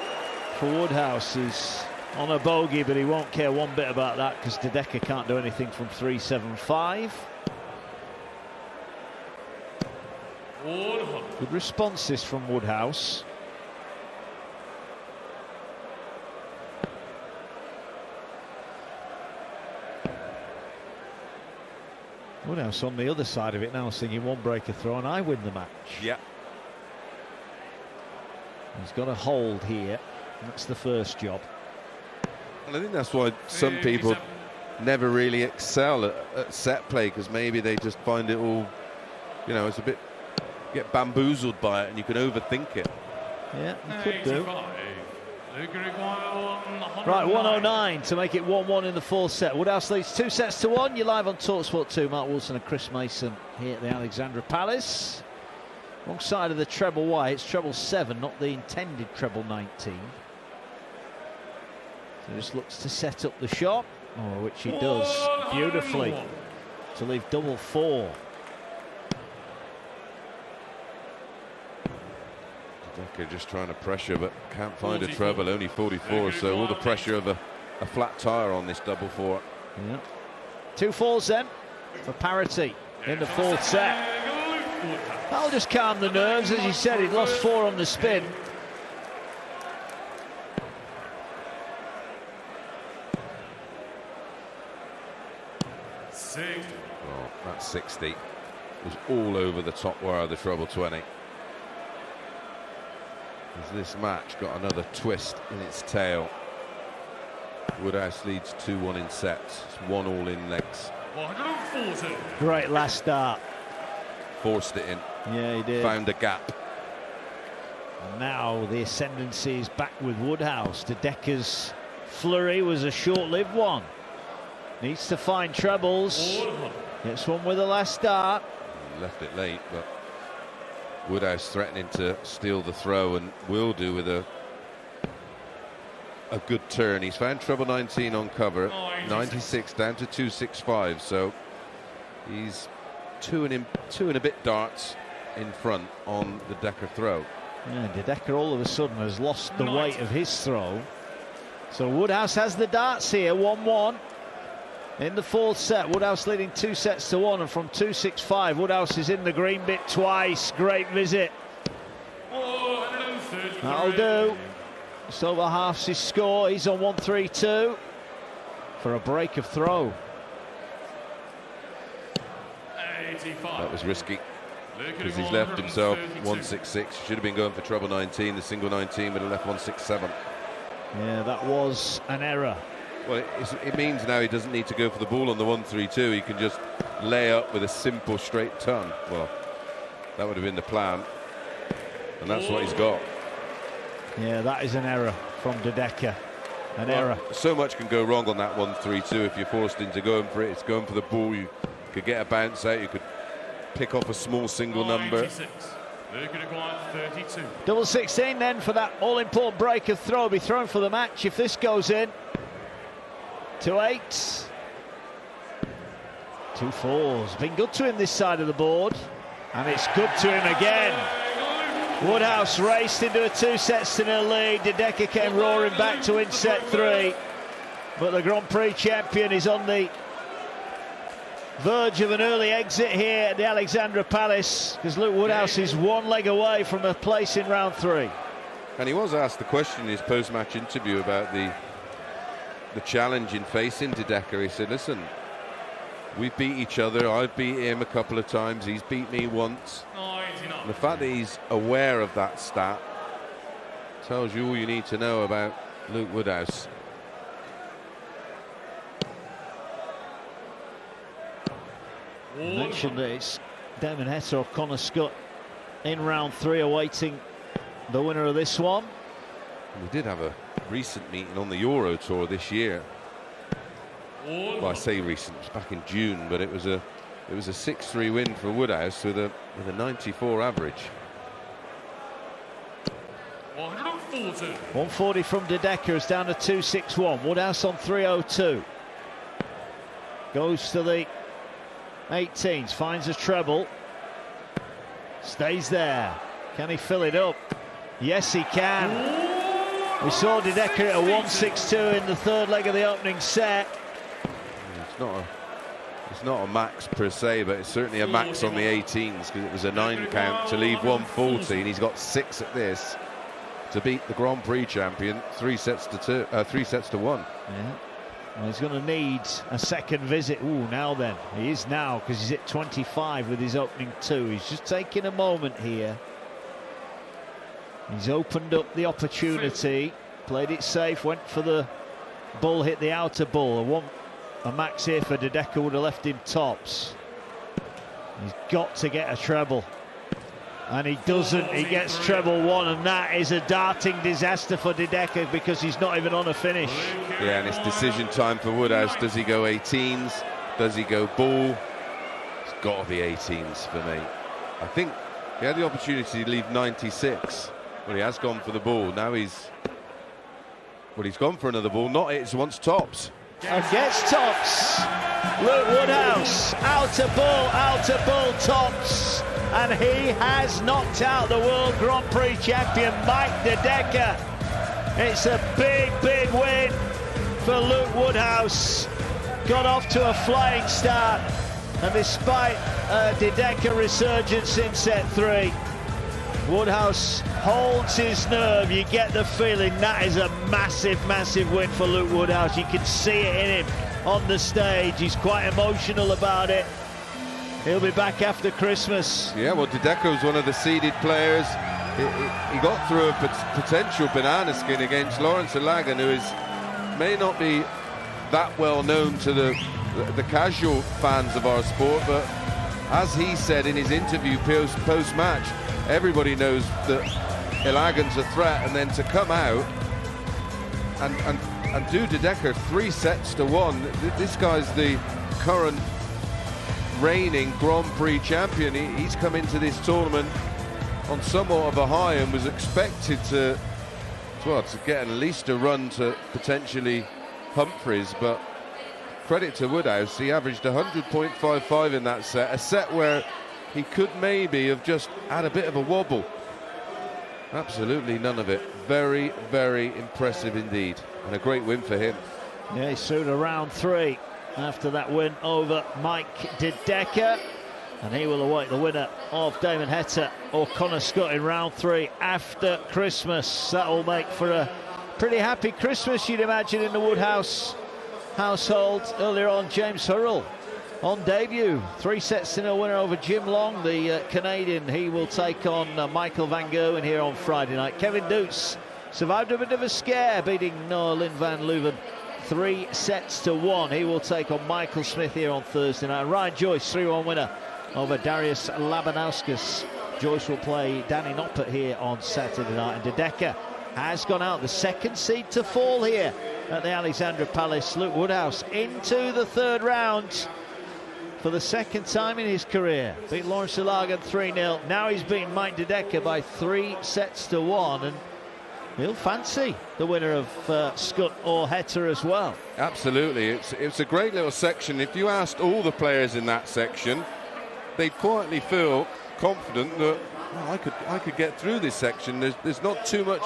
for Woodhouse. Is on a bogey, but he won't care one bit about that because De Decker can't do anything from 375. Good responses from Woodhouse. Woodhouse on the other side of it now, singing one breaker throw and I win the match. Yeah. He's got a hold here. That's the first job. And I think that's why some people never really excel at set play, because maybe they just find it all, you know, it's a bit, get bamboozled by it and you can overthink it. Yeah, you could do. Right, 109 to make it 1-1 in the fourth set. Woodhouse leads 2 sets to 1. You're live on talkSPORT 2. Mark Wilson and Chris Mason here at the Alexandra Palace. Wrong side of the treble Y. It's treble 7, not the intended treble 19. So just looks to set up the shot, which he does beautifully, to leave double 4. Decker just trying to pressure, but can't find a treble. Only 44, so all the pressure of a flat tire on this double 4. Yeah. 2 falls then for parity in the fourth set. That'll just calm the nerves. As you said, he'd lost 4 on the spin. Oh, that 60 was all over the top wire of the treble 20. As this match got another twist in its tail. Woodhouse leads 2-1 in sets. It's 1-1 in legs. Great last start. Forced it in. Yeah, he did. Found a gap. And now the ascendancy is back with Woodhouse. De Decker's flurry was a short-lived one. Needs to find trebles. Gets one with the last start. Left it late, but Woodhouse threatening to steal the throw, and will do with a good turn. He's found treble 19 on cover. 96 down to 265, so he's two and a bit darts in front on the Decker throw. Yeah, De Decker all of a sudden has lost the weight of his throw. So Woodhouse has the darts here, 1-1 in the fourth set. Woodhouse leading 2 sets to 1, and from 265 Woodhouse is in the green bit twice. Great visit. That'll do. Just over half's his score. He's on 132 for a break of throw. That was risky, because he's left himself 166. Should have been going for treble 19. The single 19 would have left 167. Yeah, that was an error. Well, it means now he doesn't need to go for the ball on the 132. He can just lay up with a simple straight ton. Well, that would have been the plan, and that's what he's got. Yeah, that is an error from De Decker. Error. So much can go wrong on that 132 if you're forced into going for it. It's going for the ball. You could get a bounce out. You could pick off a small single number. Double 16 then for that all-important break of throw. Be thrown for the match if this goes in. 2-8. 2 4s. Been good to him this side of the board, and it's good to him again. Woodhouse raced into a 2 sets to 0 lead. De Decker came roaring back to win set 3, but the Grand Prix champion is on the verge of an early exit here at the Alexandra Palace, because Luke Woodhouse is 1 leg away from a place in round 3. And he was asked the question in his post-match interview about the challenge in facing De Decker. He said, listen, we've beat each other. I've beat him a couple of times. He's beat me once. And the fact that he's aware of that stat tells you all you need to know about Luke Woodhouse. I mentioned that it's Damon Heta or Connor Scott in round 3 awaiting the winner of this one. We did have a recent meeting on the Euro Tour this year. well, I say recent, it was back in June, but it was a 6-3 win for Woodhouse with a 94 average. 140 from De Decker is down to 261. Woodhouse on 302. Goes to the 18s, finds a treble. Stays there. Can he fill it up? Yes, he can. We saw De Decker at a 162 in the third leg of the opening set. It's not a max per se, but it's certainly a max on the 18s, because it was a 9 count to leave 140, and he's got 6 at this to beat the Grand Prix champion 3 sets to 1. Yeah. Well, he's going to need a second visit. Ooh, now then. He is now, because he's at 25 with his opening 2. He's just taking a moment here. He's opened up the opportunity, played it safe, went for the bull, hit the outer bull. A max here for De Decker would have left him tops. He's got to get a treble. And he doesn't. He gets treble 1, and that is a darting disaster for De Decker, because he's not even on a finish. Yeah, and it's decision time for Woodhouse. Does he go 18s? Does he go bull? It's got to be 18s for me. I think he had the opportunity to leave 96. Well, he has gone for the bull. Now he's gone for another bull. Not it, he wants tops. And gets tops. Luke Woodhouse, outer bull, tops. And he has knocked out the World Grand Prix champion, Mike De Decker. It's a big, big win for Luke Woodhouse. Got off to a flying start. And despite De Decker resurgence in set 3, Woodhouse holds his nerve. You get the feeling that is a massive, massive win for Luke Woodhouse. You can see it in him on the stage. He's quite emotional about it. He'll be back after Christmas. Yeah, well, De Decker was one of the seeded players. He got through a potential banana skin against Lawrence Ilagan, who may not be that well known to the casual fans of our sport, but as he said in his interview post-match, everybody knows that Ilagan's a threat, and then to come out and do De Decker 3 sets to 1. This guy's the current reigning Grand Prix champion. He's come into this tournament on somewhat of a high and was expected to get at least a run to potentially Humphries, but credit to Woodhouse, he averaged 100.55 in that set, a set where he could maybe have just had a bit of a wobble. Absolutely none of it. Very, very impressive indeed, and a great win for him. Yeah, he's through to round 3 after that win over Mike De Decker, and he will await the winner of Damon Heta or Connor Scott in round 3 after Christmas. That will make for a pretty happy Christmas, you'd imagine, in the Woodhouse household. Earlier on, James Hurrell on debut, 3 sets to 0 winner over Jim Long, the Canadian. He will take on Michael Van Gerwen here on Friday night. Kevin Doots survived a bit of a scare, beating Noah Lynn van Leuven 3 sets to 1. He will take on Michael Smith here on Thursday night. Ryan Joyce, 3-1 winner over Darius Labanauskas. Joyce will play Danny Noppert here on Saturday night. And De Decker has gone out, the 2nd seed to fall here at the Alexandra Palace. Luke Woodhouse into the 3rd round for the 2nd time in his career. Beat Lawrence Ilagan 3-0. Now he's beaten Mike De Decker by 3 sets to 1. And he'll fancy the winner of Scott or Heta as well. Absolutely, it's a great little section. If you asked all the players in that section, they'd quietly feel confident that I could get through this section. There's not too much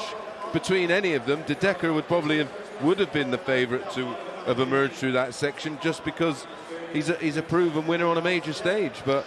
between any of them. De Decker would have been the favourite to have emerged through that section, just because he's a proven winner on a major stage. But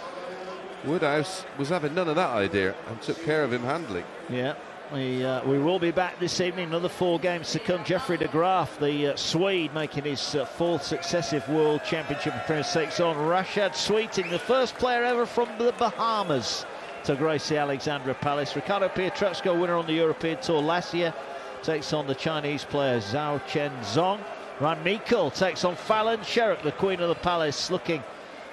Woodhouse was having none of that idea and took care of him handily. Yeah. We will be back this evening. Another 4 games to come. Jeffrey de Graaf, the Swede, making his 4th successive World Championship appearance, takes on Rashad Sweeting, the first player ever from the Bahamas to grace the Alexandra Palace. Ricardo Pietreczko, winner on the European Tour last year, takes on the Chinese player Zhao Chen Zong. Ran Mikkel takes on Fallon Sherrock, the Queen of the Palace, looking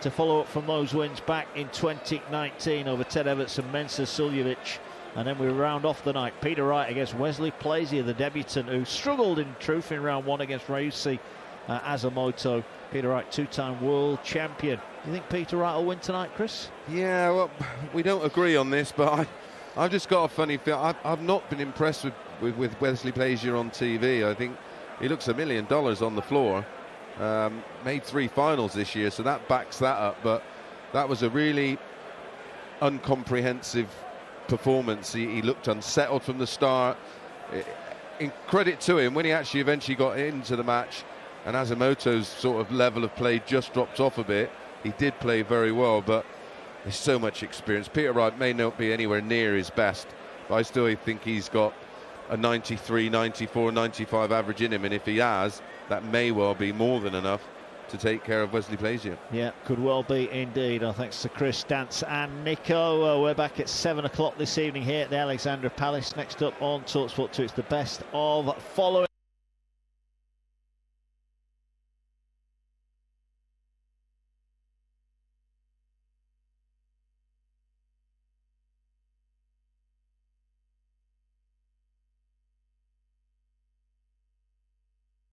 to follow up from those wins back in 2019 over Ted Everts and Mensah Suljevic. And then we round off the night. Peter Wright against Wesley Plazier, the debutant, who struggled in truth in round 1 against Rayusi Asamoto. Peter Wright, two-time world champion. Do you think Peter Wright will win tonight, Chris? Yeah, well, we don't agree on this, but I've just got a funny feel. I've not been impressed with Wesley Plaisier on TV. I think he looks $1 million on the floor. Made 3 finals this year, so that backs that up. But that was a really uncomprehensive performance. He looked unsettled from the start. In credit to him, when he actually eventually got into the match and Asamoto's sort of level of play just dropped off a bit, he did play very well, but there's so much experience. Peter Wright may not be anywhere near his best, but I still think he's got a 93, 94, 95 average in him, and if he has, that may well be more than enough to take care of Wesley Plaisier. Yeah, could well be indeed. Thanks to Chris, Dance and Nico. We're back at 7 o'clock this evening here at the Alexandra Palace. Next up on talkSPORT 2, it's the best of following.